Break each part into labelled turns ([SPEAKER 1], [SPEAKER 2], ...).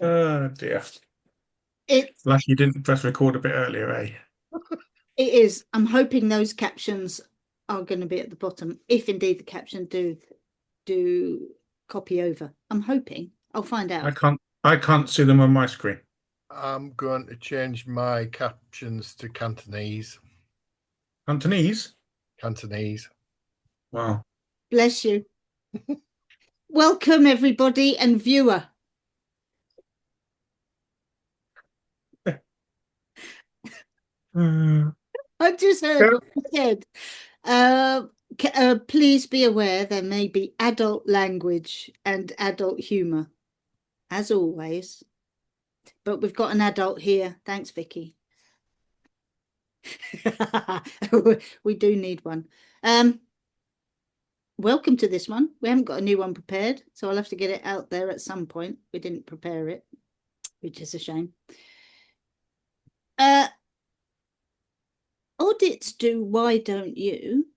[SPEAKER 1] Oh dear.
[SPEAKER 2] It's
[SPEAKER 1] Lucky you didn't press record a bit earlier, eh?
[SPEAKER 2] it is. I'm hoping those captions are going to be at the bottom, if indeed the caption do copy over. I'm hoping. I'll find
[SPEAKER 1] I
[SPEAKER 2] out.
[SPEAKER 1] can't I can't see them on my screen.
[SPEAKER 3] I'm going to change my captions to Cantonese.
[SPEAKER 1] Cantonese?
[SPEAKER 3] Cantonese.
[SPEAKER 1] Wow.
[SPEAKER 2] Bless you. Welcome everybody and viewer.
[SPEAKER 1] Uh,
[SPEAKER 2] I just heard
[SPEAKER 1] yeah.
[SPEAKER 2] what you said. Please be aware there may be adult language and adult humour, as always. But we've got an adult here. Thanks, Vicky. We do need one. Welcome to this one. We haven't got a new one prepared, so I'll have to get it out there at some point. We didn't prepare it, which is a shame. Audits do Why Don't You?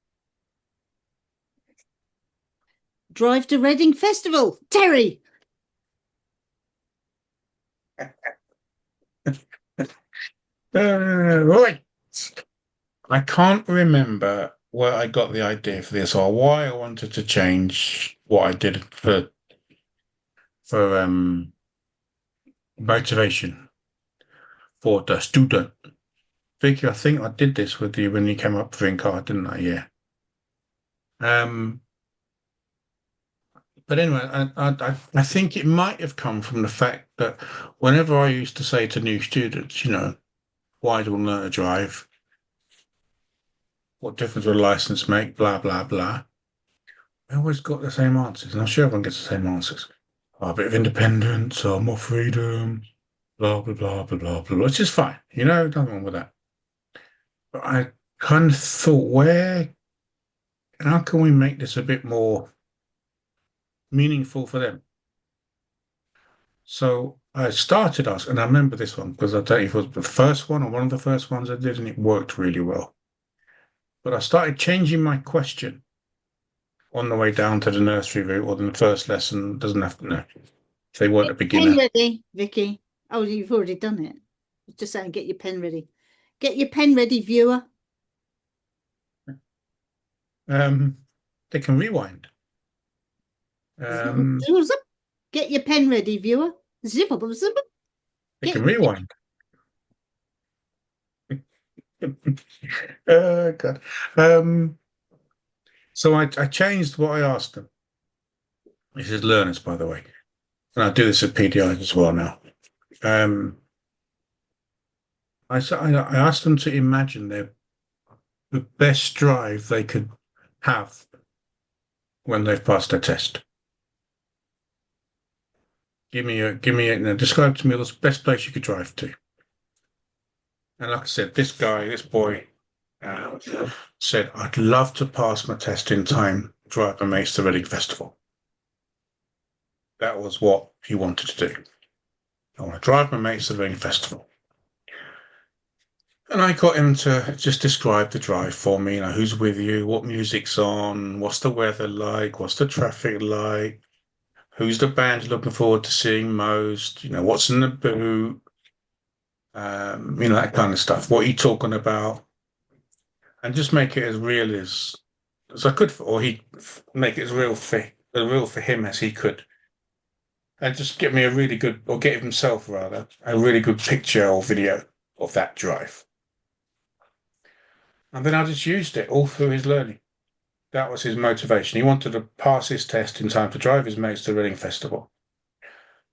[SPEAKER 2] Drive to Reading Festival. Terry!
[SPEAKER 1] Right. I can't remember where I got the idea for this or why I wanted to change what I did for motivation for the student. Vicky, I think I did this with you when you came up for in card, didn't I? Yeah. Um, but anyway, I think it might have come from the fact that whenever I used to say to new students, why do we learn to drive? What difference will a license make? Blah, blah, blah. I always got the same answers, and I'm sure everyone gets the same answers. A bit of independence or more freedom, blah, blah, blah, blah, blah, blah, which is fine. Nothing wrong with that. But I kind of thought, how can we make this a bit more meaningful for them? So I started asking, and I remember this one because I don't know if it was the first one or one of the first ones I did, and it worked really well. But I started changing my question on the way down to the nursery route or the first lesson. Doesn't have to know if they weren't a
[SPEAKER 2] Pen
[SPEAKER 1] beginner.
[SPEAKER 2] ready, Vicky. Oh, you've already done it. Just saying, get your pen ready. Get your pen ready, viewer.
[SPEAKER 1] They can rewind.
[SPEAKER 2] Get your pen ready, viewer. Zip up, zip up.
[SPEAKER 1] They
[SPEAKER 2] Get
[SPEAKER 1] can rewind. Oh God. So I changed what I asked them. This is learners, by the way, and I do this at PDI as well now. I asked them to imagine the best drive they could have when they've passed their test. Describe to me the best place you could drive to. And like I said, this boy, said, I'd love to pass my test in time, drive my mates to Reading Festival. That was what he wanted to do. I want to drive my mates to the Reading Festival. And I got him to just describe the drive for me, who's with you, what music's on, what's the weather like, what's the traffic like, who's the band you're looking forward to seeing most, what's in the boot, that kind of stuff. What are you talking about? And just make it as real as I could, or he make it as real for him as he could, and just get me a really good, or get himself rather, a really good picture or video of that drive. And then I just used it all through his learning. That was his motivation. He wanted to pass his test in time to drive his mates to the Reading Festival.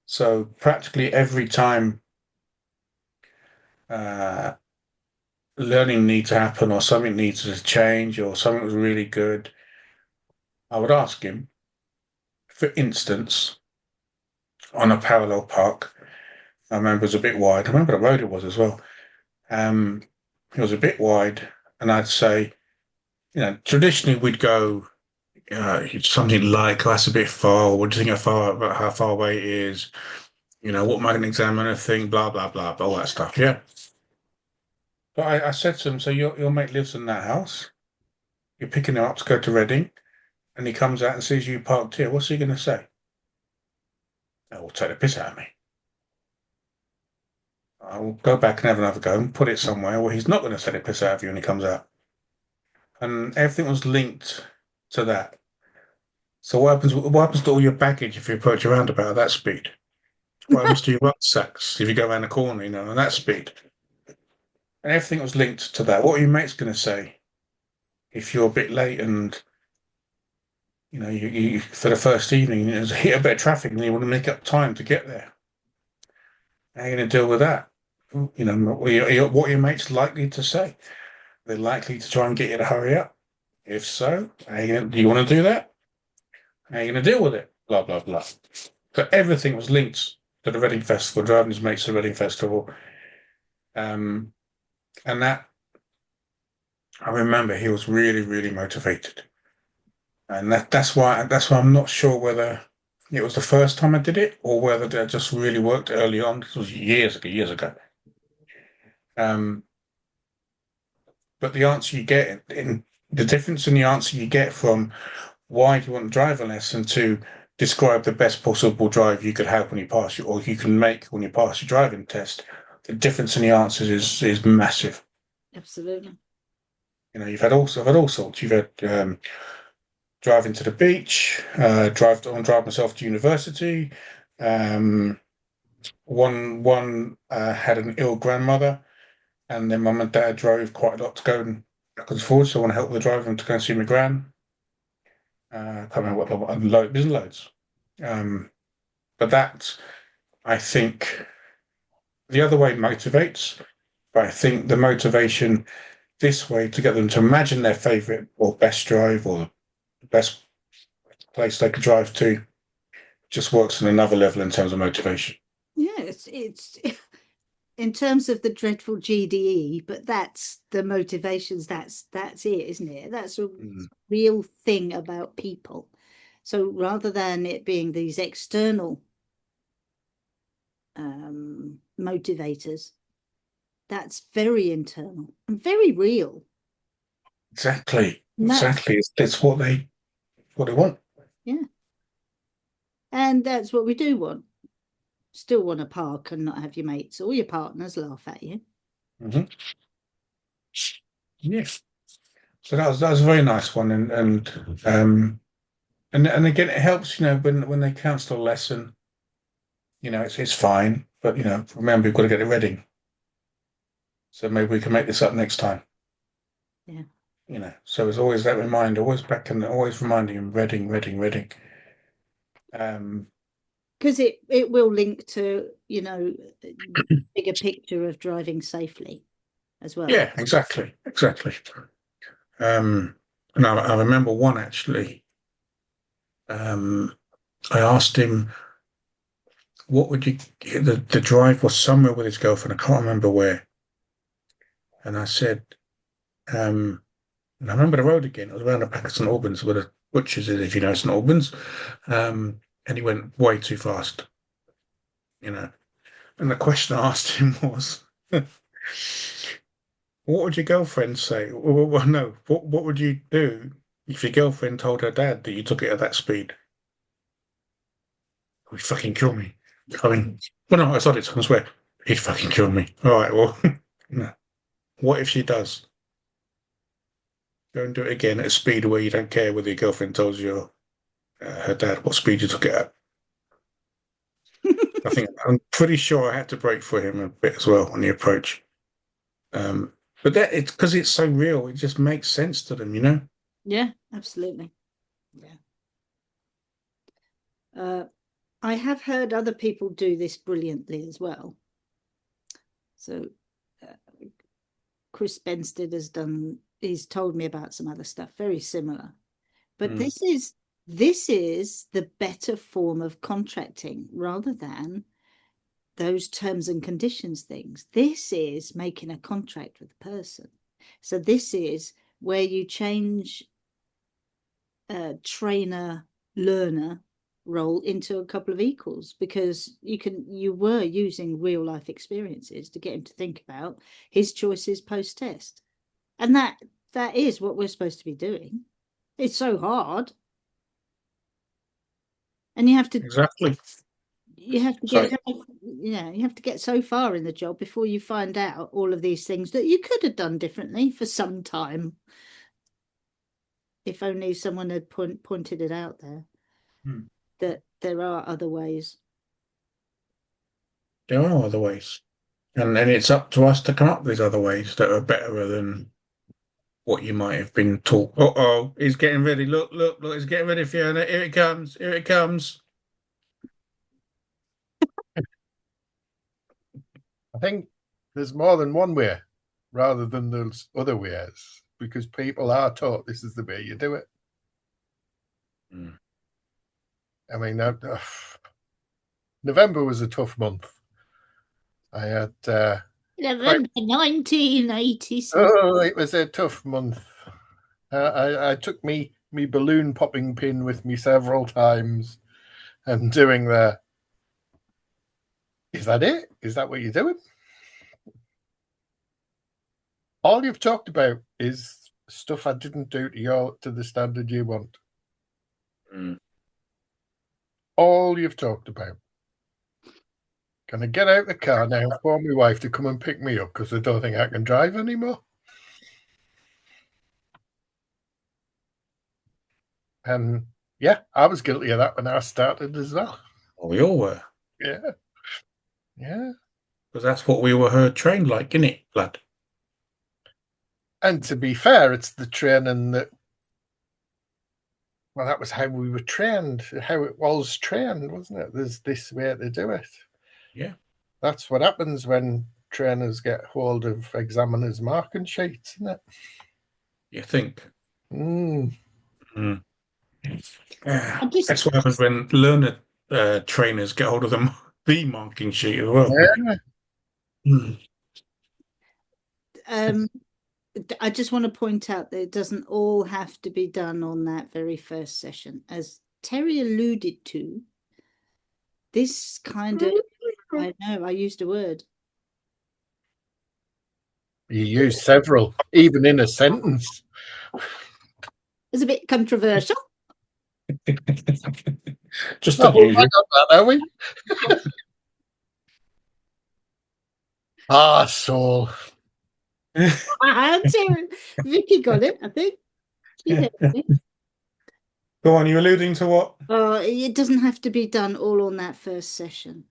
[SPEAKER 1] So practically every time learning needs to happen or something needs to change or something was really good, I would ask him, for instance, on a parallel park. I remember it was a bit wide. I remember the road it was as well. It was a bit wide, and I'd say, traditionally we'd go something like, oh, that's a bit far. What do you think about how far away it is? What might an examiner think? Blah blah blah, all that stuff. Yeah. But I said to him, so your mate lives in that house. You're picking him up to go to Reading, and he comes out and sees you parked here. What's he going to say? will take the piss out of me. I will go back and have another go and put it somewhere where he's not going to take the piss out of you when he comes out. And everything was linked to that. So what happens to all your baggage if you approach a roundabout at that speed? What happens to your rucksacks if you go around the corner, at that speed? And everything was linked to that. What are your mates going to say if you're a bit late and you for the first evening, there's a hit a bit of traffic and you want to make up time to get there? How are you going to deal with that? What are your mates likely to say? They're likely to try and get you to hurry up. If so, do you want to do that? How are you going to deal with it? Blah, blah, blah. So everything was linked to the Reading Festival, driving his mates to the Reading Festival. And that, I remember he was really, really motivated. And that's why I'm not sure whether it was the first time I did it or whether that just really worked early on. This was years ago. But the answer you get the difference in the answer you get from why do you want to drive a lesson to describe the best possible drive you could have when you pass or you can make when you pass your driving test, the difference in the answers is massive.
[SPEAKER 2] Absolutely.
[SPEAKER 1] I've had all sorts. You've had driving to the beach, drive myself to university. One had an ill grandmother, and their mum and dad drove quite a lot to go and backwards and forwards. So I want to help with the driving to go and see my gran. I can't remember what there's loads. But that, I think, the other way motivates, but I think the motivation this way to get them to imagine their favourite or best drive or the best place they could drive to just works on another level in terms of motivation.
[SPEAKER 2] Yeah, it's in terms of the dreadful GDE, but that's the motivations. That's it, isn't it? That's a real thing about people. So rather than it being these external motivators, that's very internal and very real.
[SPEAKER 1] Exactly. It's what they want.
[SPEAKER 2] Yeah. And that's what we do want. Still want to park and not have your mates or your partners laugh at you.
[SPEAKER 1] Mm-hmm. Yes. So that was a very nice one, and again it helps, when they cancel a lesson, it's fine, but remember you've got to get to Reading, so maybe we can make this up next time.
[SPEAKER 2] Yeah.
[SPEAKER 1] So it's always that reminder, always reminding him Reading.
[SPEAKER 2] Because it will link to bigger picture of driving safely as well.
[SPEAKER 1] Yeah, exactly. And I remember one actually. I asked him, what would you? The drive was somewhere with his girlfriend. I can't remember where. And I said, and I remember the road again. It was around the back of St Albans, where the butchers is, if you know St Albans. And he went way too fast. And the question I asked him was, what would your girlfriend say? Well, no. What would you do if your girlfriend told her dad that you took it at that speed? He'd fucking kill me. I mean, well, no, I started to swear. He'd fucking kill me. All right, well, no. What if she does? Go and do it again at a speed where you don't care whether your girlfriend tells you her dad what speed you took it at. I'm pretty sure I had to brake for him a bit as well on the approach. But that it's because it's so real, it just makes sense to them,
[SPEAKER 2] Yeah, absolutely. Yeah. I have heard other people do this brilliantly as well. So Chris Benstead he's told me about some other stuff very similar. But this is the better form of contracting rather than those terms and conditions things. This is making a contract with the person. So this is where you change trainer learner role into a couple of equals, because you were using real life experiences to get him to think about his choices post test, and that is what we're supposed to be doing. It's so hard, and you have to you have to
[SPEAKER 1] Sorry.
[SPEAKER 2] get, you have to get so far in the job before you find out all of these things that you could have done differently for some time. If only someone had pointed it out there, that there are other ways.
[SPEAKER 1] There are other ways. And then it's up to us to come up with other ways that are better than what you might have been taught. Uh-oh, he's getting ready. Look, look, look, he's getting ready, Fiona. Here it comes. Here it comes.
[SPEAKER 3] I think there's more than one way rather than those other ways, because people are taught this is the way you do it. I mean, November was a tough month. I had
[SPEAKER 2] November 1986.
[SPEAKER 3] Oh, it was a tough month. I took me balloon popping pin with me several times, and doing the. Is that it? Is that what you're doing? All you've talked about is stuff I didn't do to the standard you want. All you've talked about. Can I get out the car now for my wife to come and pick me up because I don't think I can drive anymore? And yeah, I was guilty of that when I started as well.
[SPEAKER 1] Oh, we all were.
[SPEAKER 3] Yeah. Yeah.
[SPEAKER 1] Because that's what we were trained like, isn't it, lad?
[SPEAKER 3] And to be fair, it's the training that, well, that was how we were trained, how it was trained, wasn't it? There's this way to do it.
[SPEAKER 1] Yeah.
[SPEAKER 3] That's what happens when trainers get hold of examiners' marking sheets, isn't it?
[SPEAKER 1] You think? That's what happens when learner trainers get hold of the marking sheet as well.
[SPEAKER 3] Yeah.
[SPEAKER 2] I just want to point out that it doesn't all have to be done on that very first session. As Terry alluded to, this kind of, I know, I used a word.
[SPEAKER 3] You use several, even in a sentence.
[SPEAKER 2] It's a bit controversial.
[SPEAKER 1] Just unusual.
[SPEAKER 3] I got that, are we? Soul.
[SPEAKER 2] Vicky got it, I think.
[SPEAKER 1] Go on, you're alluding to what?
[SPEAKER 2] It doesn't have to be done all on that first session.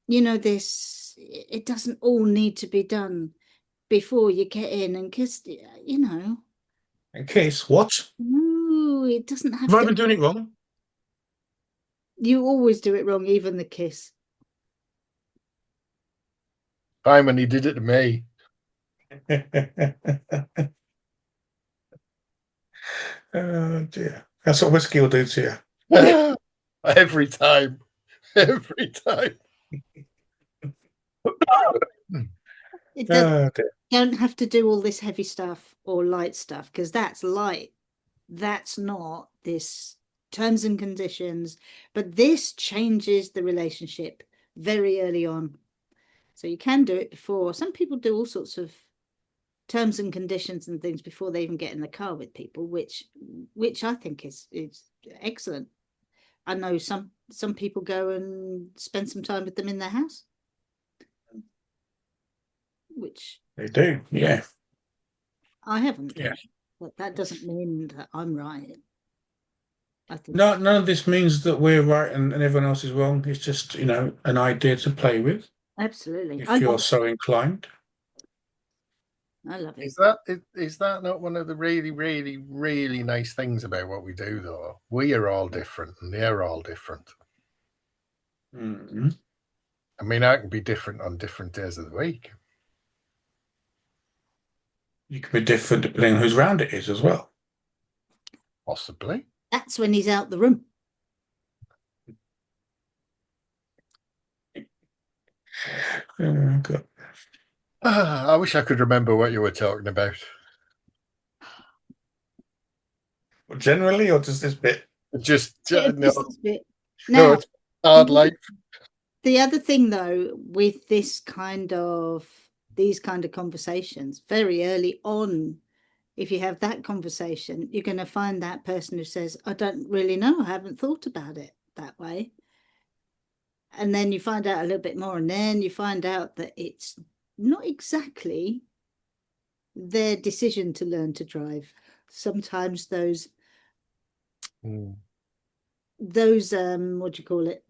[SPEAKER 2] You know, it doesn't all need to be done before you get in and kiss, you know.
[SPEAKER 1] And kiss? What?
[SPEAKER 2] No, it doesn't have
[SPEAKER 1] Have I
[SPEAKER 2] to.
[SPEAKER 1] been doing it wrong?
[SPEAKER 2] You always do it wrong, even the kiss.
[SPEAKER 3] Fine when he did it to me.
[SPEAKER 1] Oh dear. That's what whiskey will do to you.
[SPEAKER 3] Every time. Every time.
[SPEAKER 2] It don't have to do all this heavy stuff or light stuff, because that's light. That's not this terms and conditions, but this changes the relationship very early on. So you can do it before. Some people do all sorts of terms and conditions and things before they even get in the car with people, which I think is excellent. I know some people go and spend some time with them in their house, which
[SPEAKER 1] they do. Yeah,
[SPEAKER 2] I haven't done.
[SPEAKER 1] Yeah.
[SPEAKER 2] But that doesn't mean that I'm right. I think
[SPEAKER 1] none of this means that we're right and everyone else is wrong. It's just, an idea to play with.
[SPEAKER 2] Absolutely.
[SPEAKER 1] If you're so inclined.
[SPEAKER 2] I love it.
[SPEAKER 3] Is that not one of the really, really, really nice things about what we do, though? We are all different and they're all different.
[SPEAKER 1] Mm-hmm.
[SPEAKER 3] I mean, I can be different on different days of the week.
[SPEAKER 1] You can be different depending on whose round it is as well.
[SPEAKER 3] Possibly.
[SPEAKER 2] That's when he's out the room.
[SPEAKER 1] Oh, God.
[SPEAKER 3] I wish I could remember what you were talking about.
[SPEAKER 1] Generally, or just this bit?
[SPEAKER 3] Just
[SPEAKER 2] Yeah,
[SPEAKER 3] no.
[SPEAKER 2] this bit.
[SPEAKER 3] No, it's hard life.
[SPEAKER 2] The other thing, though, with these kind of conversations, very early on, if you have that conversation, you're going to find that person who says, I don't really know, I haven't thought about it that way. And then you find out a little bit more, and then you find out that it's not exactly their decision to learn to drive. Sometimes those what do you call it?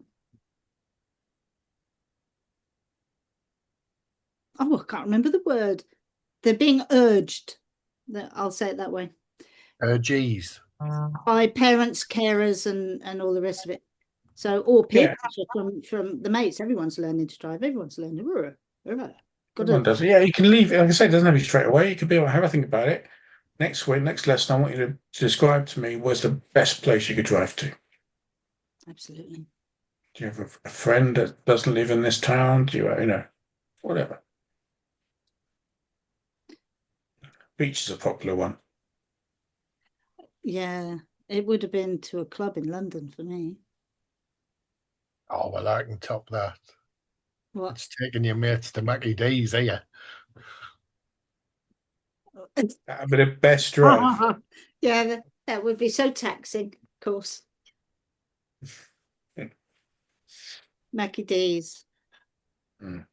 [SPEAKER 2] Oh, I can't remember the word. They're being urged. I'll say it that way.
[SPEAKER 3] Urges.
[SPEAKER 2] By parents, carers, and all the rest of it. So, or peer pressure from the mates. Everyone's learning to drive. Everyone's learning.
[SPEAKER 1] Everyone does it. Yeah, you can leave it. Like I say, it doesn't have to be straight away. You could be like, have a think about it. Next week, next lesson, I want you to describe to me where's the best place you could drive to.
[SPEAKER 2] Absolutely.
[SPEAKER 1] Do you have a friend that doesn't live in this town? Do you, whatever. Beach is a popular one.
[SPEAKER 2] Yeah, it would have been to a club in London for me.
[SPEAKER 3] Oh, well, I can top that.
[SPEAKER 2] What?
[SPEAKER 3] It's taking your mates to Mackie D's, here.
[SPEAKER 1] That'd be the best drive.
[SPEAKER 2] Yeah, that would be so taxing, of course. Mackie D's.
[SPEAKER 1] I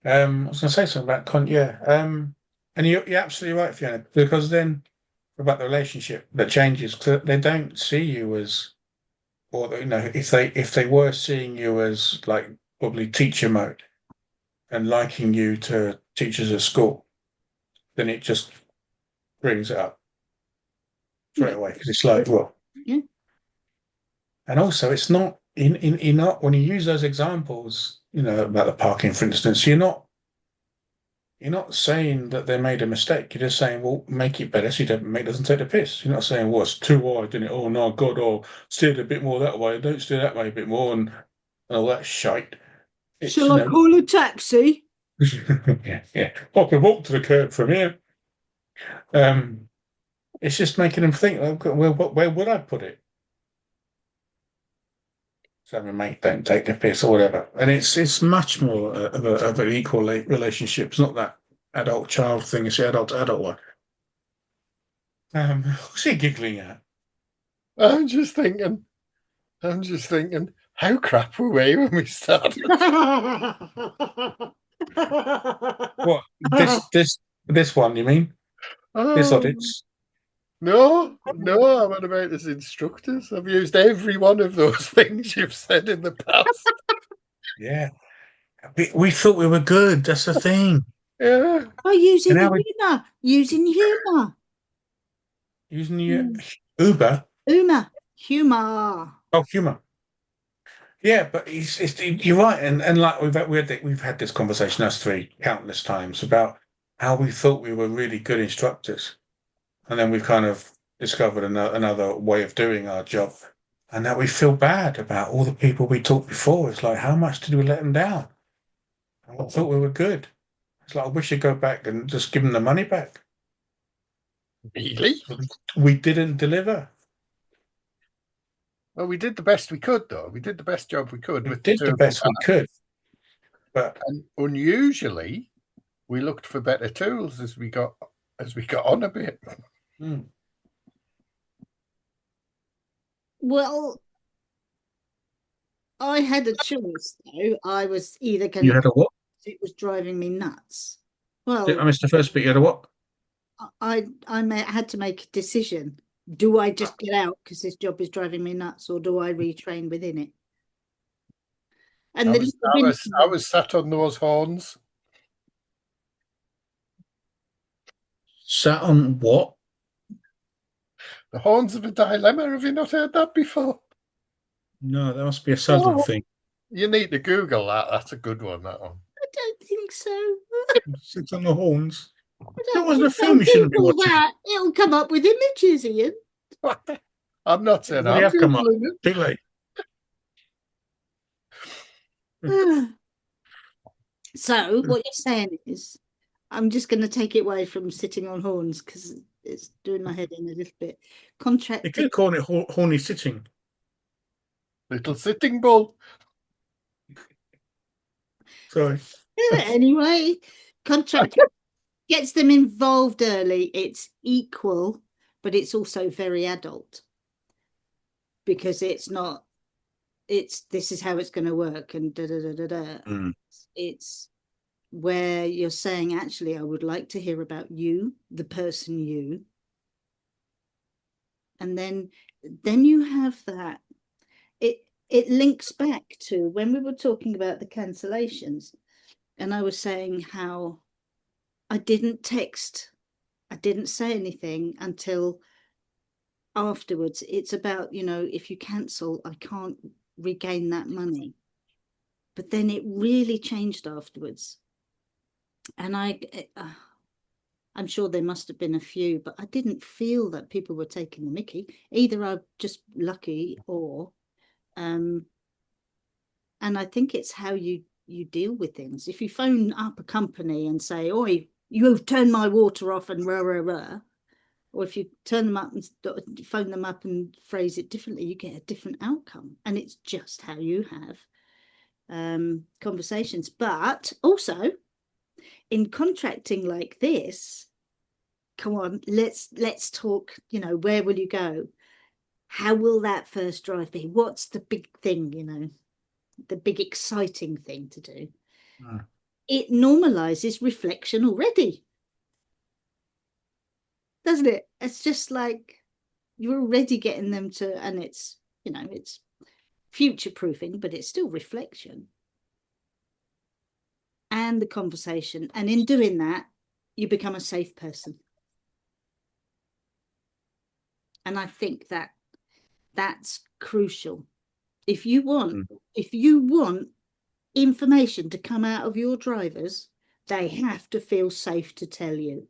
[SPEAKER 1] was going to say something about and you're absolutely right, Fiona, because then about the relationship that changes, because they don't see you as, or if they were seeing you as like probably teacher mode and liking you to teachers at school, then it just brings it up straight away because it's like, well,
[SPEAKER 2] yeah.
[SPEAKER 1] And also it's not in not when you use those examples, about the parking, for instance, you're not saying that they made a mistake. You're just saying, well, make it better so you doesn't take the piss. You're not saying, well, it's too wide, didn't it? Oh no, God, steer it a bit more that way. Don't steer that way a bit more, and all that shite.
[SPEAKER 2] Shall I call a taxi?
[SPEAKER 1] Yeah. I can walk to the curb from here. It's just making them think, where would I put it? So my mate don't take the piss or whatever, and it's much more of an equal relationship. It's not that adult child thing; it's the adult one. What's he giggling at?
[SPEAKER 3] I'm just thinking, how crap were we when we started?
[SPEAKER 1] What this one? You mean this ODDITs?
[SPEAKER 3] No, I'm on about as instructors. I've used every one of those things you've said in the past.
[SPEAKER 1] Yeah, we thought we were good. That's the thing.
[SPEAKER 3] Yeah.
[SPEAKER 2] Oh, using humour. Using humour.
[SPEAKER 1] Using your Uber.
[SPEAKER 2] Humour.
[SPEAKER 1] Oh, humour. Yeah, but you're right, and like we've had this conversation us three countless times about how we thought we were really good instructors, and then we've kind of discovered another way of doing our job, and that we feel bad about all the people we taught before. It's like, how much did we let them down? I thought we were good. It's like, I wish you'd go back and just give them the money back.
[SPEAKER 3] Really?
[SPEAKER 1] We didn't deliver.
[SPEAKER 3] Well, we did the best we could, though. We did the best job we could.
[SPEAKER 1] We did the best we could, but
[SPEAKER 3] unusually, we looked for better tools as we got on a bit.
[SPEAKER 2] Well, I had a choice, though. I was either going
[SPEAKER 1] you had a what?
[SPEAKER 2] It was driving me nuts. Well,
[SPEAKER 1] I missed the first bit. You had a what?
[SPEAKER 2] I had to make a decision. Do I just get out because this job is driving me nuts, or do I retrain within it? And
[SPEAKER 3] I was sat on those horns.
[SPEAKER 1] Sat on what?
[SPEAKER 3] The horns of a dilemma. Have you not heard that before?
[SPEAKER 1] No, that must be a southern thing.
[SPEAKER 3] You need to Google that. That's a good one, that one.
[SPEAKER 2] I don't think so.
[SPEAKER 1] Sits on the horns. That wasn't a film you shouldn't be watching.
[SPEAKER 2] It'll come up with images, Ian.
[SPEAKER 3] I'm not saying
[SPEAKER 1] I have come up. Too late.
[SPEAKER 2] So what you're saying is, I'm just going to take it away from sitting on horns because it's doing my head in a little bit. Contract.
[SPEAKER 1] You could call it horny sitting.
[SPEAKER 3] Little sitting bull.
[SPEAKER 1] Sorry.
[SPEAKER 2] Anyway, contract gets them involved early. It's equal, but it's also very adult because it's not this is how it's going to work, and da da da da da.
[SPEAKER 1] Mm.
[SPEAKER 2] It's where you're saying, actually, I would like to hear about you, the person you, and then you have that. It links back to when we were talking about the cancellations, and I was saying how I didn't text, I didn't say anything until afterwards. It's about, if you cancel, I can't regain that money. But then it really changed afterwards. And I'm sure there must have been a few, but I didn't feel that people were taking the mickey. Either I'm just lucky, or and I think it's how you deal with things. If you phone up a company and say, "Oi, you've turned my water off," and rah rah rah, or if you turn them up and phone them up and phrase it differently, you get a different outcome. And it's just how you have conversations. But also in contracting like this, come on, let's talk, where will you go? How will that first drive be? What's the big thing, the big exciting thing to do? It normalizes reflection already, doesn't it? It's just like you're already getting them to, and it's future proofing, but it's still reflection and the conversation. And in doing that, you become a safe person. And I think that's crucial. If you want information to come out of your drivers, they have to feel safe to tell you.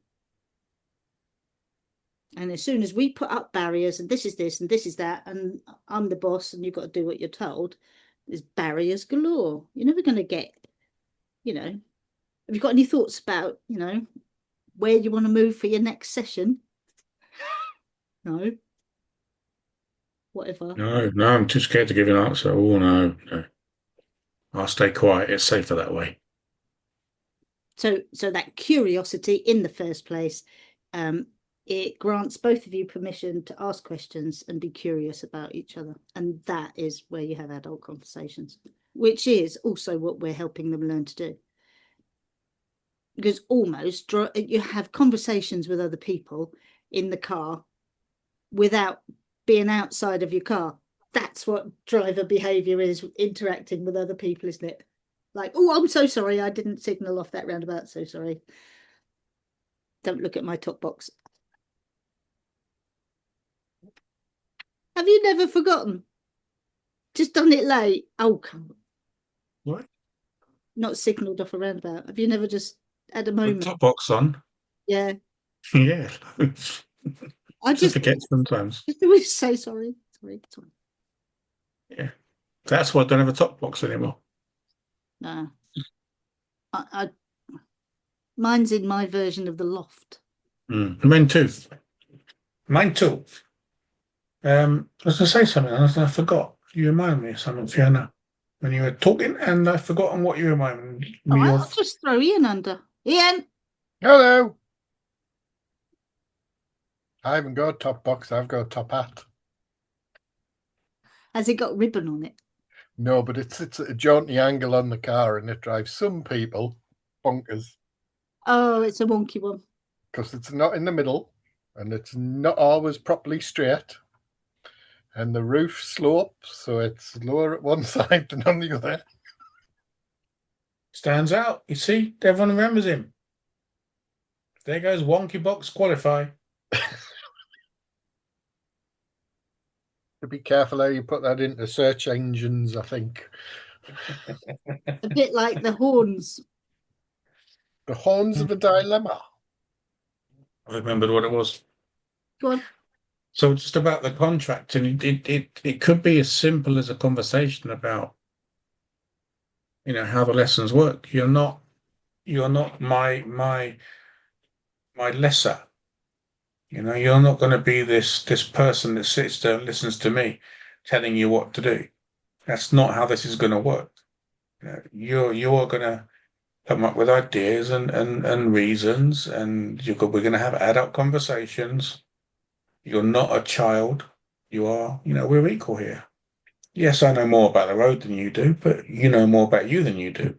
[SPEAKER 2] And as soon as we put up barriers, and this is this and this is that, and I'm the boss and you've got to do what you're told, there's barriers galore. You're never going to get, have you got any thoughts about, where you want to move for your next session? No. Whatever.
[SPEAKER 1] No, I'm too scared to give an answer. Oh, no. I'll stay quiet. It's safer that way.
[SPEAKER 2] So that curiosity in the first place, it grants both of you permission to ask questions and be curious about each other. And that is where you have adult conversations, which is also what we're helping them learn to do. Because almost you have conversations with other people in the car without being outside of your car. That's what driver behavior is, interacting with other people, isn't it? Like, oh, I'm so sorry, I didn't signal off that roundabout, so sorry. Don't look at my top box. Have you never forgotten? Just done it late? Oh, come on.
[SPEAKER 1] What?
[SPEAKER 2] Not signalled off a roundabout. Have you never just had a moment?
[SPEAKER 1] With top box on?
[SPEAKER 2] Yeah.
[SPEAKER 1] Yeah.
[SPEAKER 2] I just
[SPEAKER 1] forget sometimes.
[SPEAKER 2] Just say sorry. Sorry.
[SPEAKER 1] Yeah. That's why I don't have a top box anymore.
[SPEAKER 2] No. Mine's in my version of the loft.
[SPEAKER 1] Mine too. I was going to say something and I forgot. You remind me of something, Fiona, when you were talking, and I've forgotten what you reminded me
[SPEAKER 2] I'll
[SPEAKER 1] of.
[SPEAKER 2] just throw Ian under. Ian!
[SPEAKER 3] Hello! I haven't got a top box, I've got a top hat.
[SPEAKER 2] Has it got ribbon on it?
[SPEAKER 3] No, but it's a jaunty angle on the car and it drives some people bonkers.
[SPEAKER 2] Oh, it's a wonky one.
[SPEAKER 3] Because it's not in the middle and it's not always properly straight. And the roof slopes, so it's lower at one side than on the other.
[SPEAKER 1] Stands out. You see, everyone remembers him. There goes Wonky Box Qualify.
[SPEAKER 3] To be careful how you put that into search engines, I think.
[SPEAKER 2] A bit like the horns.
[SPEAKER 3] The horns of a dilemma.
[SPEAKER 1] I remembered what it was.
[SPEAKER 2] Go on.
[SPEAKER 1] So just about the contract, and it could be as simple as a conversation about, how the lessons work. You're not my lesser. You're not going to be this person that sits there and listens to me telling you what to do. That's not how this is going to work. You're going to come up with ideas and reasons, and we're going to have adult conversations. You're not a child. You are, we're equal here. yes, I know more about the road than you do, but you know more about you than you do.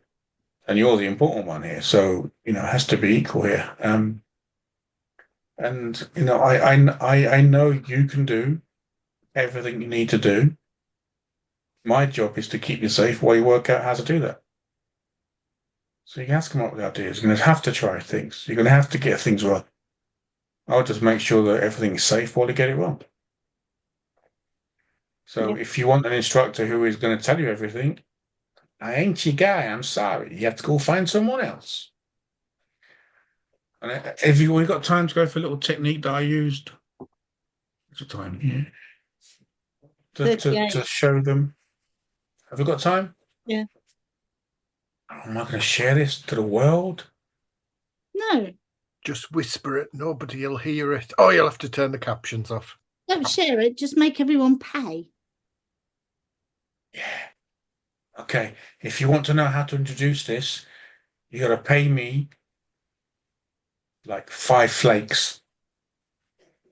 [SPEAKER 1] And you're the important one here. So, it has to be equal here. And, I know you can do everything you need to do. My job is to keep you safe while you work out how to do that. So you have to come up with ideas. You're going to have to try things. You're going to have to get things right. I'll just make sure that everything's safe while you get it wrong. So
[SPEAKER 2] Yeah.
[SPEAKER 1] if you want an instructor who is going to tell you everything, I ain't your guy. I'm sorry. You have to go find someone else. And have we got time to go for a little technique that I used? What's the time? Yeah. To
[SPEAKER 2] 38.
[SPEAKER 1] show them. Have we got time?
[SPEAKER 2] Yeah.
[SPEAKER 1] Am I going to share this to the world?
[SPEAKER 2] No,
[SPEAKER 3] Just whisper it. Nobody will hear it. Oh, you'll have to turn the captions off.
[SPEAKER 2] don't share it. Just make everyone pay.
[SPEAKER 1] Yeah. Okay. If you want to know how to introduce this, you got to pay me like 5 flakes.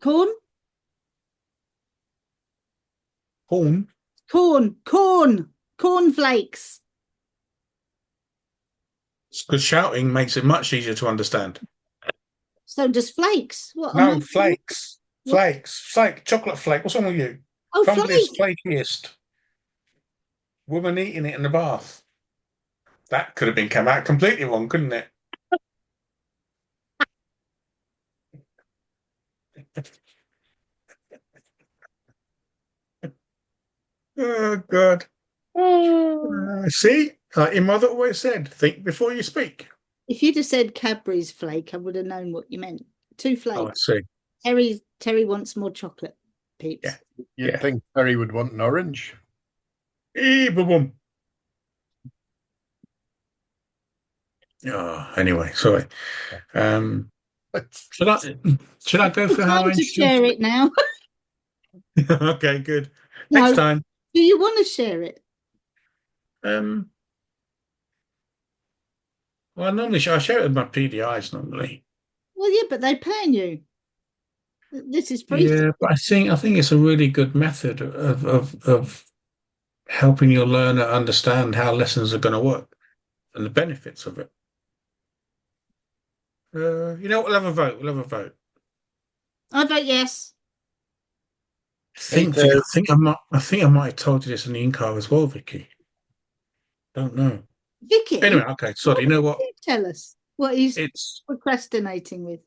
[SPEAKER 2] Corn?
[SPEAKER 1] Horn?
[SPEAKER 2] Cornflakes.
[SPEAKER 1] Because shouting makes it much easier to understand.
[SPEAKER 2] So just flakes. What?
[SPEAKER 1] No, flakes.
[SPEAKER 2] What?
[SPEAKER 1] Chocolate flake. What's wrong with you?
[SPEAKER 2] Oh,
[SPEAKER 1] Crumbliest,
[SPEAKER 2] flake.
[SPEAKER 1] flakiest. Woman eating it in the bath. That could have been come out completely wrong, couldn't it? Oh, God. See? Like your mother always said, think before you speak.
[SPEAKER 2] If you'd have said Cadbury's flake, I would have known what you meant. 2
[SPEAKER 1] Oh, I
[SPEAKER 2] flakes.
[SPEAKER 1] see.
[SPEAKER 2] Terry wants more chocolate, peeps.
[SPEAKER 1] Yeah.
[SPEAKER 3] You'd think Terry would want an orange.
[SPEAKER 1] Boom. Oh, anyway, sorry. Should I go for how I
[SPEAKER 2] Time to share it now.
[SPEAKER 1] Okay, good.
[SPEAKER 2] No.
[SPEAKER 1] Next time.
[SPEAKER 2] Do you want to share it?
[SPEAKER 1] Well, normally I share it with my PDIs normally.
[SPEAKER 2] Well, yeah, but they're paying you. This is free.
[SPEAKER 1] Yeah, but I think it's a really good method of helping your learner understand how lessons are going to work and the benefits of it. We'll have a vote. We'll have a vote.
[SPEAKER 2] I vote yes.
[SPEAKER 1] I think I might have told you this in the in-car as well, Vicky. Don't know.
[SPEAKER 2] Vicky.
[SPEAKER 1] Anyway, okay, sorry. You know what?
[SPEAKER 2] Tell us what he's
[SPEAKER 1] It's
[SPEAKER 2] procrastinating with.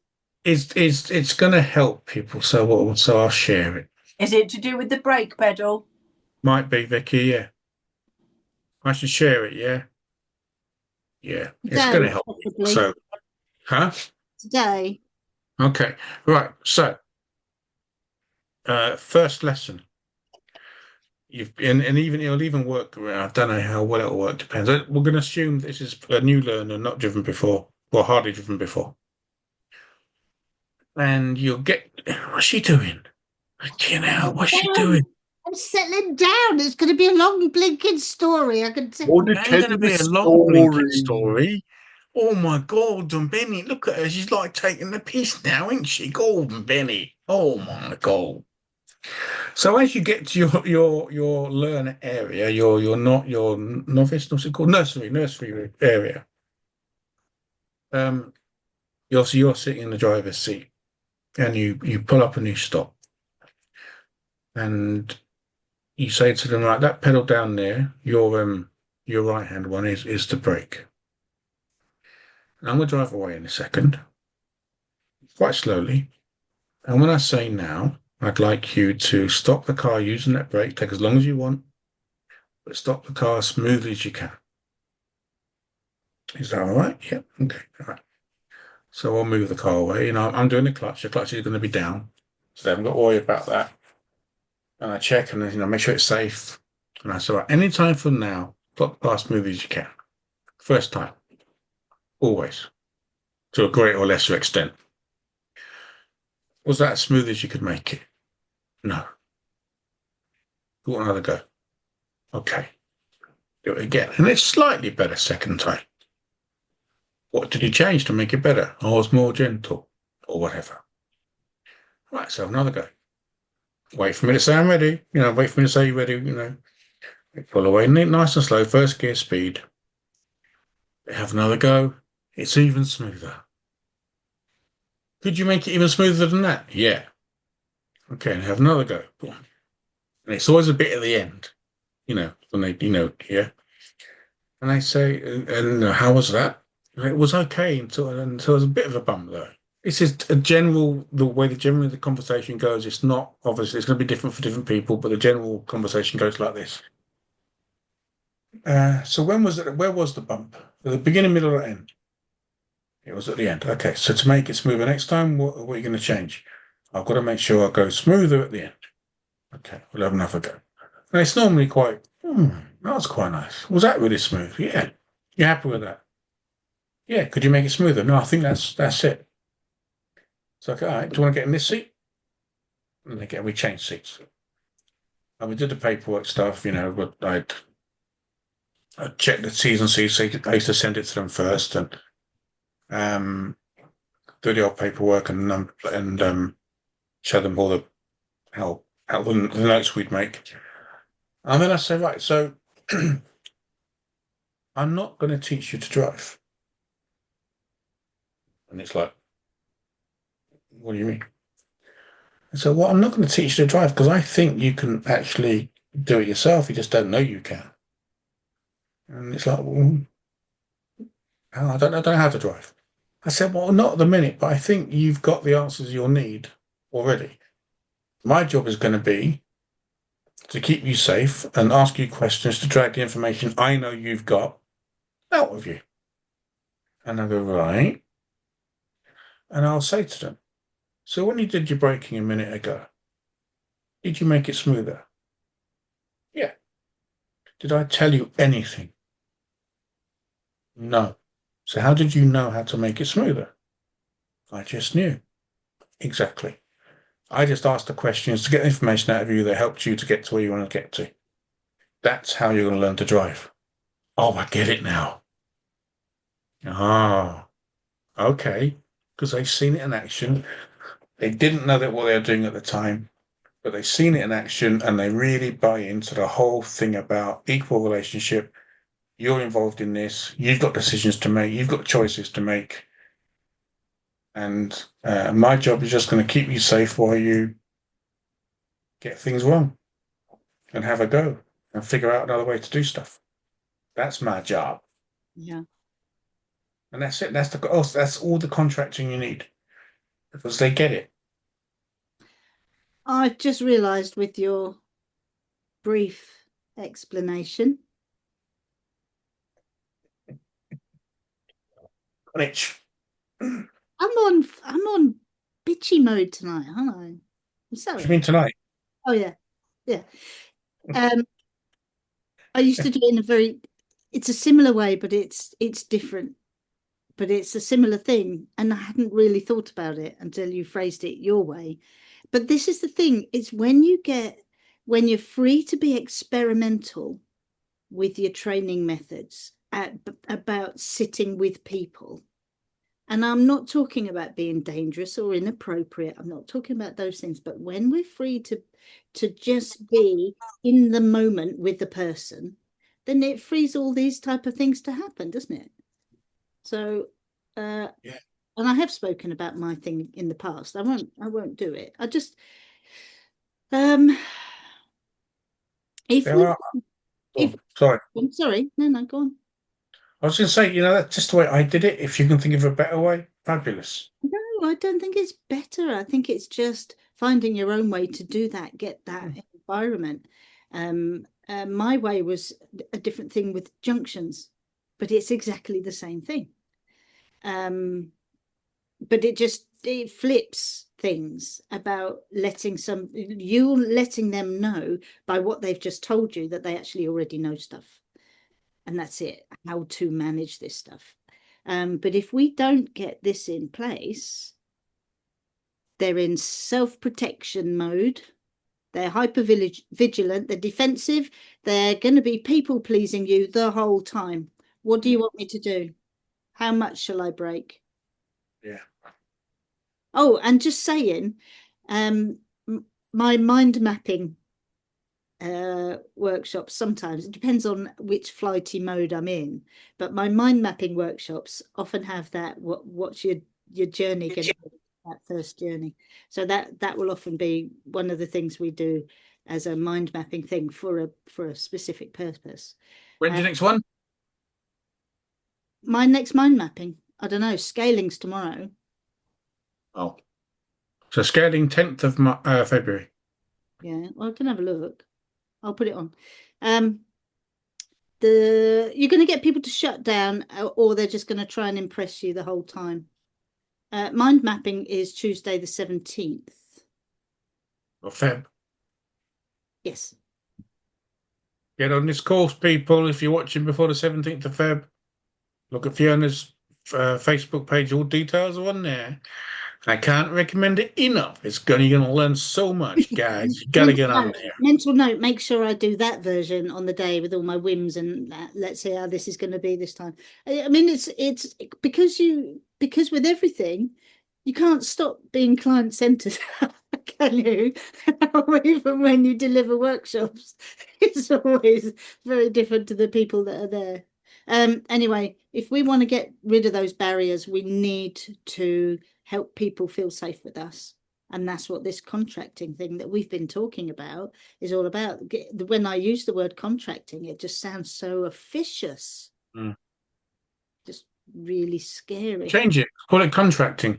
[SPEAKER 1] it's going to help people, so I'll share it.
[SPEAKER 4] Is it to do with the brake pedal?
[SPEAKER 1] Might be, Vicky. Yeah, I should share it. Yeah, yeah. It's going to help.
[SPEAKER 2] Possibly.
[SPEAKER 1] So, huh?
[SPEAKER 2] Today.
[SPEAKER 1] Okay, right. So, first lesson. And even it'll even work. I don't know how well it'll work. Depends. We're going to assume this is a new learner, not driven before, or hardly driven before. And you'll get. What's she doing? What's she doing?
[SPEAKER 2] I'm settling down. It's going to be a long blinking story. I can tell.
[SPEAKER 1] It ain't going to be a long blinking story. Oh my Gordon Benny! Look at her. She's like taking the piss now, isn't she, Gordon Benny? Oh my God! So as you get to your learner area, your not your novice, what's it called? Nursery area. You're sitting in the driver's seat, and you pull up and you stop, and you say to them, right, that pedal down there, your right hand one is the brake. And I'm gonna drive away in a second, quite slowly. And when I say now, I'd like you to stop the car using that brake, take as long as you want, but stop the car as smoothly as you can. Is that all right? Yeah. Okay. All right. So I'll move the car away. I'm doing the clutch. The clutch is going to be down, so I haven't got to worry about that. And I check and make sure it's safe. And I say, right, any time from now, stop the car as smoothly as you can. First time, always, to a greater or lesser extent. Was that as smooth as you could make it? No. You want another go? Okay. Do it again. And it's slightly better second time. What did you change to make it better? I was more gentle or whatever. Right, so another go. Wait for me to say I'm ready. Wait for me to say you're ready, Pull away nice and slow, first gear speed. Have another go. It's even smoother. Could you make it even smoother than that? Yeah. Okay, and have another go. And it's always a bit at the end, when they, yeah. And they say, and how was that? And it was okay until there was a bit of a bump though. This is the way generally the conversation goes. It's not obviously it's going to be different for different people, but the general conversation goes like this. So when was it? Where was the bump? At the beginning, middle, or end? It was at the end. Okay, so to make it smoother next time, what are you going to change? I've got to make sure I go smoother at the end. Okay, we'll have another go. And it's normally quite, that was quite nice. Was that really smooth? Yeah. You happy with that? Yeah. Could you make it smoother? No, I think that's it. It's like, all right, do you want to get in this seat? And we changed seats. And we did the paperwork stuff, but I'd check the T's and C's, so I used to send it to them first and do the old paperwork and show them all how the notes we'd make. And then I say, right, so I'm not going to teach you to drive. And it's like, what do you mean? And so, well, I'm not going to teach you to drive because I think you can actually do it yourself. You just don't know you can. And it's like, well, I don't know how to drive. I said, well, not at the minute, but I think you've got the answers you'll need already. My job is going to be to keep you safe and ask you questions to drag the information I know you've got out of you. And I go, right. And I'll say to them, so when you did your braking a minute ago, did you make it smoother? Yeah. Did I tell you anything? No. So how did you know how to make it smoother? I just knew. Exactly. I just asked the questions to get the information out of you that helped you to get to where you want to get to. That's how you're going to learn to drive. Oh, I get it now. Ah, okay. Because they've seen it in action. They didn't know that what they were doing at the time, but they've seen it in action and they really buy into the whole thing about equal relationship. You're involved in this. You've got decisions to make. You've got choices to make. And my job is just going to keep you safe while you get things wrong and have a go and figure out another way to do stuff. That's my job.
[SPEAKER 2] Yeah.
[SPEAKER 1] And that's it. That's all the contracting you need because they get it.
[SPEAKER 2] I've just realised with your brief explanation.
[SPEAKER 1] Itch.
[SPEAKER 2] I'm on bitchy mode tonight, aren't I? I'm sorry.
[SPEAKER 1] What do you mean tonight?
[SPEAKER 2] Oh yeah. I used to do it in it's a similar way, but it's different. But it's a similar thing. And I hadn't really thought about it until you phrased it your way. But this is the thing, it's when you're free to be experimental with your training methods about sitting with people. And I'm not talking about being dangerous or inappropriate. I'm not talking about those things. But when we're free to just be in the moment with the person, then it frees all these type of things to happen, doesn't it? So, yeah. And I have spoken about my thing in the past. I won't do it. I just,
[SPEAKER 1] sorry.
[SPEAKER 2] I'm sorry. No, go on.
[SPEAKER 1] I was going to say, that's just the way I did it. If you can think of a better way, fabulous.
[SPEAKER 2] No, I don't think it's better. I think it's just finding your own way to do that, get that environment. My way was a different thing with junctions, but it's exactly the same thing. But it flips things about letting them know by what they've just told you that they actually already know stuff. And that's it, how to manage this stuff. But if we don't get this in place, they're in self-protection mode. They're hyper-vigilant. They're defensive. They're going to be people-pleasing you the whole time. What do you want me to do? How much shall I break?
[SPEAKER 1] Yeah.
[SPEAKER 2] Oh, and just saying, my mind mapping workshops. Sometimes it depends on which flighty mode I'm in, but my mind mapping workshops often have that. What's your journey going to be, that first journey? So that will often be one of the things we do as a mind mapping thing for a specific purpose.
[SPEAKER 1] When's your next one?
[SPEAKER 2] My next mind mapping, I don't know, scaling's tomorrow.
[SPEAKER 1] Oh, so scaling 10th of February.
[SPEAKER 2] Yeah, well, I can have a look. I'll put it on. You're going to get people to shut down, or they're just going to try and impress you the whole time. Mind mapping is Tuesday the 17th.
[SPEAKER 1] Of Feb.
[SPEAKER 2] Yes.
[SPEAKER 1] Get on this course, people. If you're watching before the 17th of Feb, look at Fiona's Facebook page. All details are on there. I can't recommend it enough. You're going to learn so much, guys. You got to get on there.
[SPEAKER 2] Mental note, make sure I do that version on the day with all my whims, and let's see how this is going to be this time. I mean, it's because with everything, you can't stop being client-centered, can you? Even when you deliver workshops, it's always very different to the people that are there. Anyway, if we want to get rid of those barriers, we need to help people feel safe with us. And that's what this contracting thing that we've been talking about is all about. When I use the word contracting, it just sounds so officious. Just really scary.
[SPEAKER 1] Change it. Call it contracting.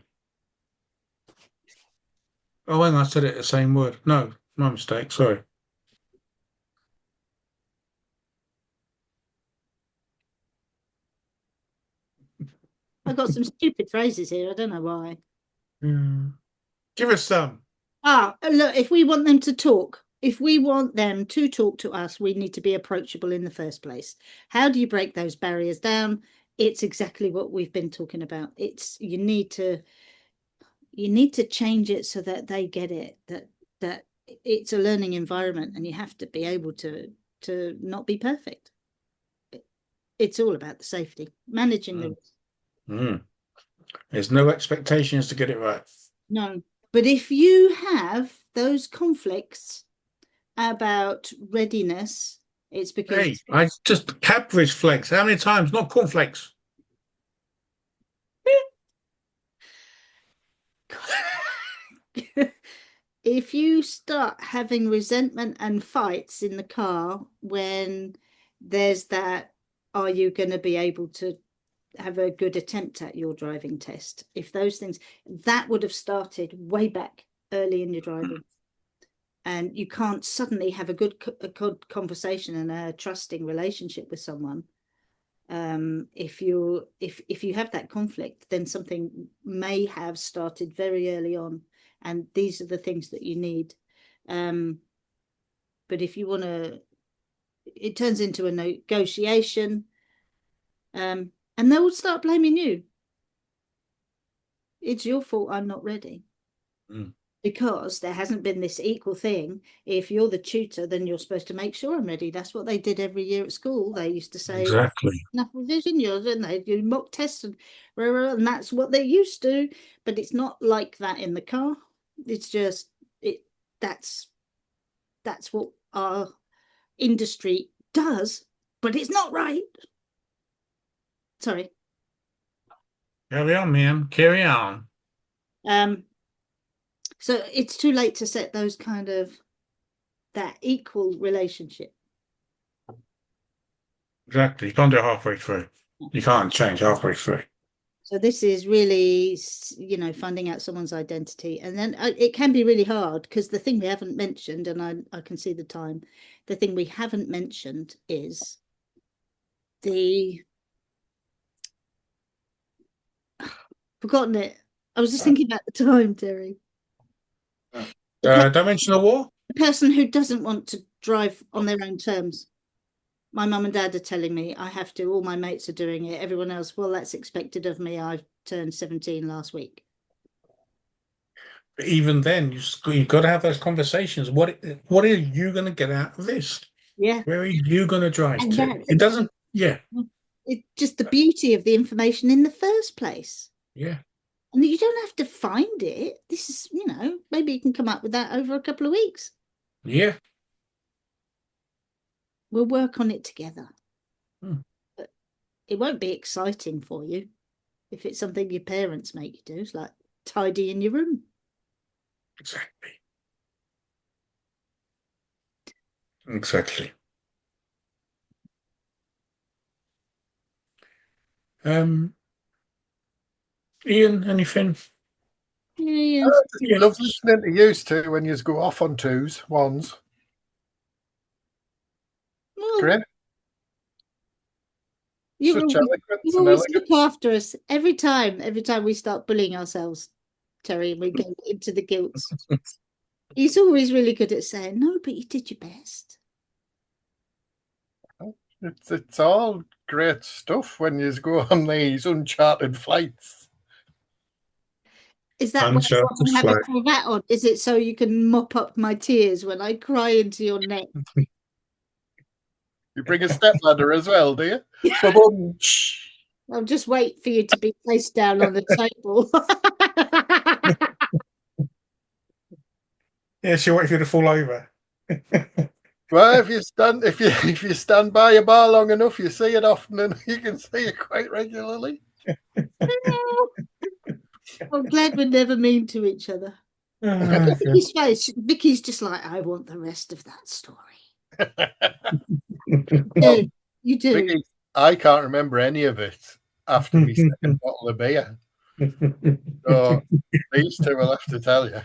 [SPEAKER 1] Oh, hang on, I said it the same word. No, my mistake. Sorry.
[SPEAKER 2] I've got some stupid phrases here. I don't know why.
[SPEAKER 1] Give us some.
[SPEAKER 2] Look, if we want them to talk, to us, we need to be approachable in the first place. How do you break those barriers down? It's exactly what we've been talking about. You need to change it so that they get it, that it's a learning environment, and you have to be able to not be perfect. It's all about the safety, managing the risk.
[SPEAKER 1] There's no expectations to get it right.
[SPEAKER 2] No, but if you have those conflicts about readiness, it's because
[SPEAKER 1] Hey, I just Cadbury's Flex. How many times? Not cornflakes.
[SPEAKER 2] if you start having resentment and fights in the car when there's that, are you going to be able to have a good attempt at your driving test? If those things, that would have started way back early in your driving. And you can't suddenly have a good conversation and a trusting relationship with someone. If you have that conflict, then something may have started very early on, and these are the things that you need. But if you want to, it turns into a negotiation, and they will start blaming you. It's your fault I'm not ready. Because there hasn't been this equal thing. If you're the tutor, then you're supposed to make sure I'm ready. That's what they did every year at school. They used to say,
[SPEAKER 1] exactly,
[SPEAKER 2] enough revision, and they do mock tests, and that's what they used to. But it's not like that in the car. It's just that's what our industry does, but it's not right. Sorry.
[SPEAKER 1] Carry on, ma'am. Carry on.
[SPEAKER 2] So it's too late to set those kind of that equal relationship.
[SPEAKER 1] Exactly. You can't do it halfway through. You can't change halfway through.
[SPEAKER 2] So this is really, finding out someone's identity. And then it can be really hard, because the thing we haven't mentioned, and I can see the time, the thing we haven't mentioned is forgotten it. I was just thinking about the time, Terry.
[SPEAKER 1] Don't mention the war.
[SPEAKER 2] The person who doesn't want to drive on their own terms. My mum and dad are telling me I have to. All my mates are doing it. Everyone else, well, that's expected of me. I turned 17 last week.
[SPEAKER 1] But even then, you've got to have those conversations. What are you going to get out of this?
[SPEAKER 2] Yeah.
[SPEAKER 1] Where are you going to drive to? It doesn't. Yeah.
[SPEAKER 2] It's just the beauty of the information in the first place.
[SPEAKER 1] Yeah.
[SPEAKER 2] And you don't have to find it. This is, maybe you can come up with that over a couple of weeks.
[SPEAKER 1] Yeah.
[SPEAKER 2] We'll work on it together.
[SPEAKER 1] Hmm.
[SPEAKER 2] But it won't be exciting for you if it's something your parents make you do. It's like tidying your room.
[SPEAKER 1] Exactly. Exactly. Ian, anything?
[SPEAKER 2] Yeah,
[SPEAKER 3] He loves listening to used to when you go off on ones.
[SPEAKER 2] well,
[SPEAKER 3] Great.
[SPEAKER 2] you
[SPEAKER 3] Such
[SPEAKER 2] always,
[SPEAKER 3] eloquence
[SPEAKER 2] you
[SPEAKER 3] and
[SPEAKER 2] always
[SPEAKER 3] elegance.
[SPEAKER 2] look after us every time we start bullying ourselves, Terry, and we go into the guilts. He's always really good at saying, no, but you did your best.
[SPEAKER 3] It's all great stuff when you go on these uncharted flights.
[SPEAKER 2] Is that why
[SPEAKER 1] Uncharted
[SPEAKER 2] you have a
[SPEAKER 1] flight.
[SPEAKER 2] cravat on? Is it so you can mop up my tears when I cry into your neck?
[SPEAKER 3] You bring a stepladder as well, do you? Ba-boom.
[SPEAKER 2] I'll just wait for you to be placed down on the table.
[SPEAKER 1] Yeah, she'll wait for you to fall over.
[SPEAKER 3] Well, if you stand by your bar long enough, you see it often, and you can see it quite regularly.
[SPEAKER 2] I'm glad we're never mean to each other.
[SPEAKER 1] Oh,
[SPEAKER 2] Vicky's face. Vicky's just like, I want the rest of that story. Yeah, you do.
[SPEAKER 3] Vicky, I can't remember any of it after my second bottle of beer. So these two will have to tell you.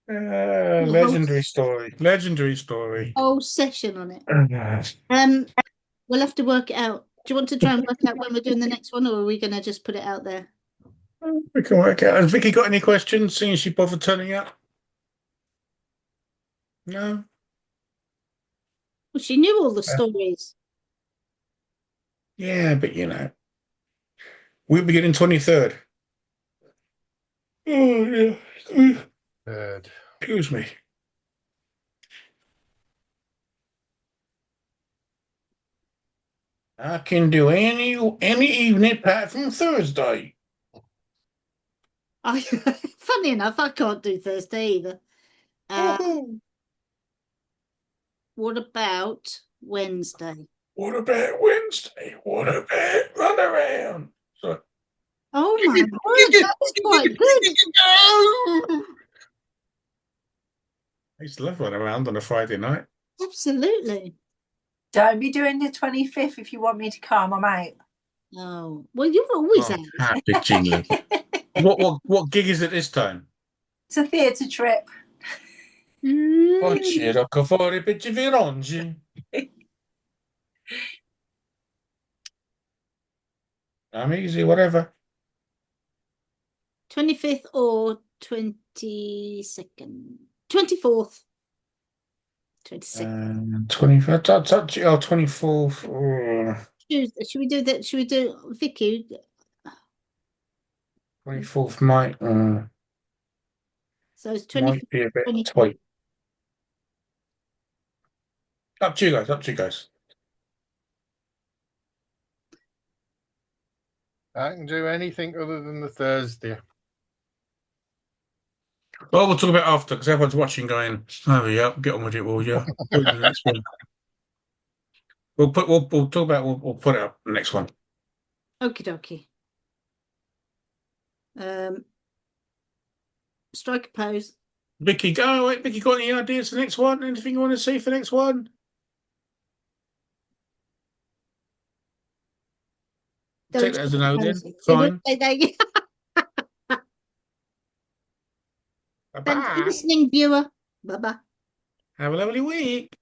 [SPEAKER 1] Legendary story. Legendary story.
[SPEAKER 2] Whole session on it. We'll have to work it out. Do you want to try and work out when we're doing the next one, or are we going to just put it out there?
[SPEAKER 1] We can work out. Has Vicky got any questions, seeing she bothered turning up? No?
[SPEAKER 2] Well, she knew all the stories.
[SPEAKER 1] Yeah, but we'll be getting 23rd. Oh, yeah.
[SPEAKER 3] Good.
[SPEAKER 1] Excuse me. I can do any evening apart from Thursday.
[SPEAKER 2] Funny enough, I can't do Thursday either. What about Wednesday?
[SPEAKER 1] What about Wednesday? What about run around? So,
[SPEAKER 2] Oh my word, that was quite good.
[SPEAKER 1] I used to love running around on a Friday night.
[SPEAKER 2] Absolutely.
[SPEAKER 4] Don't be doing the 25th if you want me to come. I'm out.
[SPEAKER 2] Oh, well, you're always out.
[SPEAKER 1] Happy jingling. What gig is it this time?
[SPEAKER 4] It's a theatre trip.
[SPEAKER 1] Oggi ero fuori per oggi. I'm easy, whatever.
[SPEAKER 2] 25th or 22nd? 24th. 22nd.
[SPEAKER 1] 25th. 24th.
[SPEAKER 2] Tuesday. Should we do that? Should we do Vicky?
[SPEAKER 1] 24th might
[SPEAKER 2] So it's 24th.
[SPEAKER 1] might be a bit
[SPEAKER 2] 24th.
[SPEAKER 1] tight. Up to you guys. Up to you guys.
[SPEAKER 3] I can do anything other than the Thursday.
[SPEAKER 1] Well, we'll talk about it after because everyone's watching, going, "Oh yeah, get on with it, will you?" Put it in the next one. We'll talk about. We'll put it up the next one.
[SPEAKER 2] Okie dokie. Strike a pose.
[SPEAKER 1] Vicky, go. Wait, Vicky, got any ideas for the next one? Anything you want to see for the next one? Take that as a no, then. Fine.
[SPEAKER 2] Thanks for
[SPEAKER 1] Bye.
[SPEAKER 2] listening, viewer. Bye bye.
[SPEAKER 1] Have a lovely week.